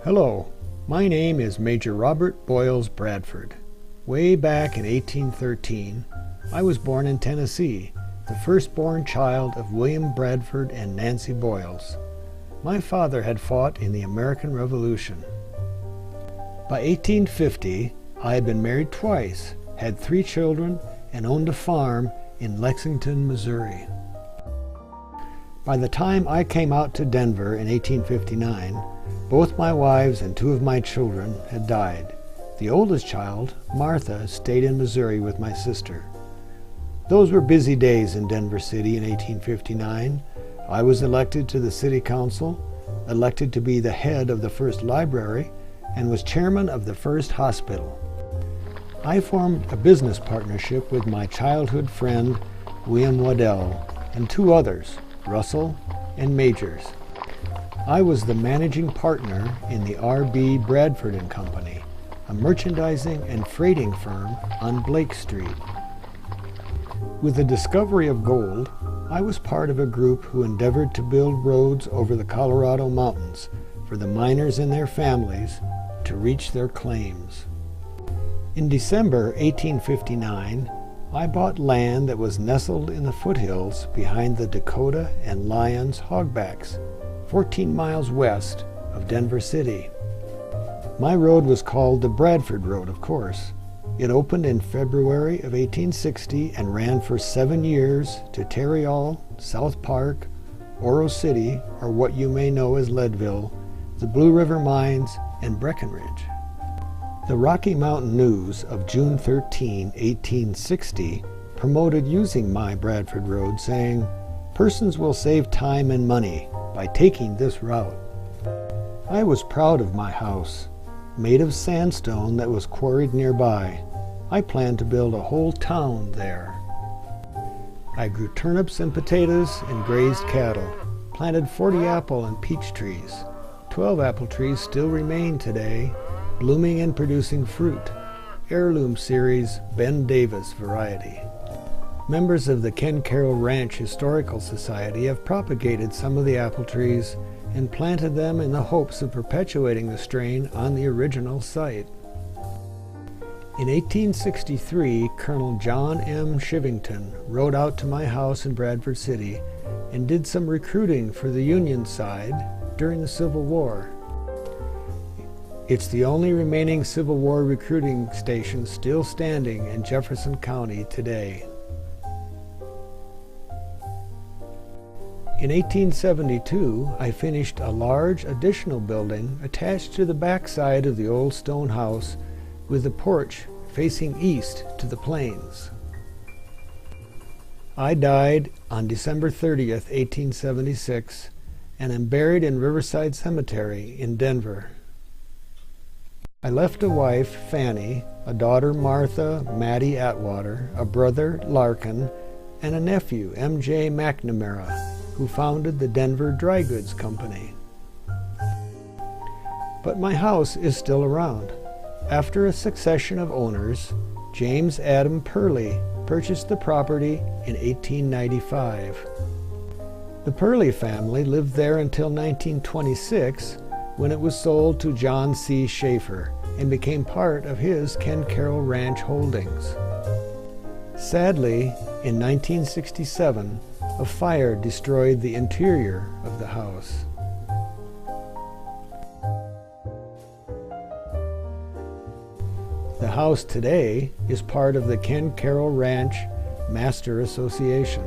Hello, my name is Major Robert Boyles Bradford. Way back in 1813, I was born in Tennessee, the firstborn child of William Bradford and Nancy Boyles. My father had fought in the American Revolution. By 1850, I had been married twice, had 3 children, and owned a farm in Lexington, Missouri. By the time I came out to Denver in 1859, both my wives and 2 of my children had died. The oldest child, Martha, stayed in Missouri with my sister. Those were busy days in Denver City in 1859. I was elected to the city council, elected to be the head of the first library, and was chairman of the first hospital. I formed a business partnership with my childhood friend, William Waddell, and 2 others, Russell and Majors. I was the managing partner in the R.B. Bradford and Company, a merchandising and freighting firm on Blake Street. With the discovery of gold, I was part of a group who endeavored to build roads over the Colorado mountains for the miners and their families to reach their claims. In December 1859, I bought land that was nestled in the foothills behind the Dakota and Lyons hogbacks, 14 miles west of Denver City. My road was called the Bradford Road, of course. It opened in February of 1860 and ran for 7 years to Tarryall, South Park, Oro City, or what you may know as Leadville, the Blue River Mines, and Breckenridge. The Rocky Mountain News of June 13, 1860, promoted using my Bradford Road, saying, "Persons will save time and money by taking this route." I was proud of my house, made of sandstone that was quarried nearby. I planned to build a whole town there. I grew turnips and potatoes and grazed cattle, planted 40 apple and peach trees. 12 apple trees still remain today, blooming and producing fruit. Heirloom series Ben Davis variety. Members of the Ken-Caryl Ranch Historical Society have propagated some of the apple trees and planted them in the hopes of perpetuating the strain on the original site. In 1863, Colonel John M. Shivington rode out to my house in Bradford City and did some recruiting for the Union side during the Civil War. It's the only remaining Civil War recruiting station still standing in Jefferson County today. In 1872, I finished a large additional building attached to the backside of the old stone house with a porch facing east to the plains. I died on December 30th, 1876, and am buried in Riverside Cemetery in Denver. I left a wife, Fanny, a daughter, Martha Mattie Atwater, a brother, Larkin, and a nephew, M.J. McNamara, who founded the Denver Dry Goods Company. But my house is still around. After a succession of owners, James Adam Perley purchased the property in 1895. The Perley family lived there until 1926, when it was sold to John C. Schaefer and became part of his Ken-Caryl Ranch holdings. Sadly, in 1967, a fire destroyed the interior of the house. The house today is part of the Ken-Caryl Ranch Master Association.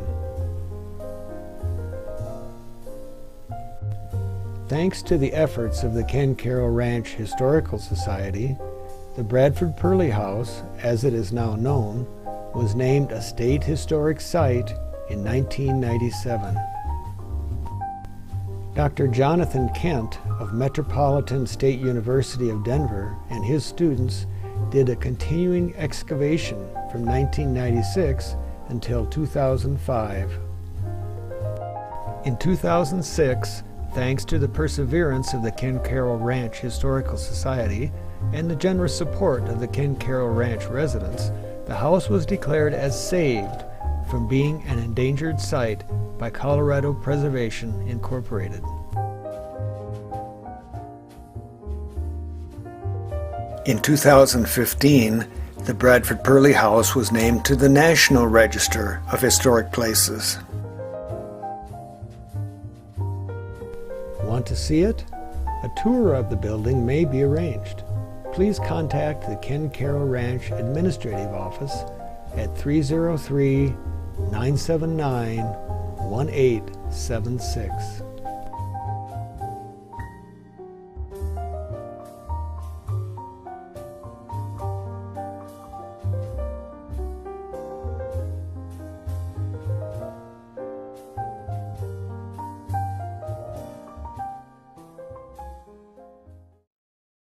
Thanks to the efforts of the Ken-Caryl Ranch Historical Society, the Bradford Perley House, as it is now known, was named a State Historic Site in 1997. Dr. Jonathan Kent of Metropolitan State University of Denver and his students did a continuing excavation from 1996 until 2005. In 2006, thanks to the perseverance of the Ken-Caryl Ranch Historical Society and the generous support of the Ken-Caryl Ranch residents, the house was declared as saved from being an endangered site by Colorado Preservation, Incorporated. In 2015, the Bradford Perley House was named to the National Register of Historic Places. Want to see it? A tour of the building may be arranged. Please contact the Ken-Caryl Ranch Administrative Office at 303-979-1876.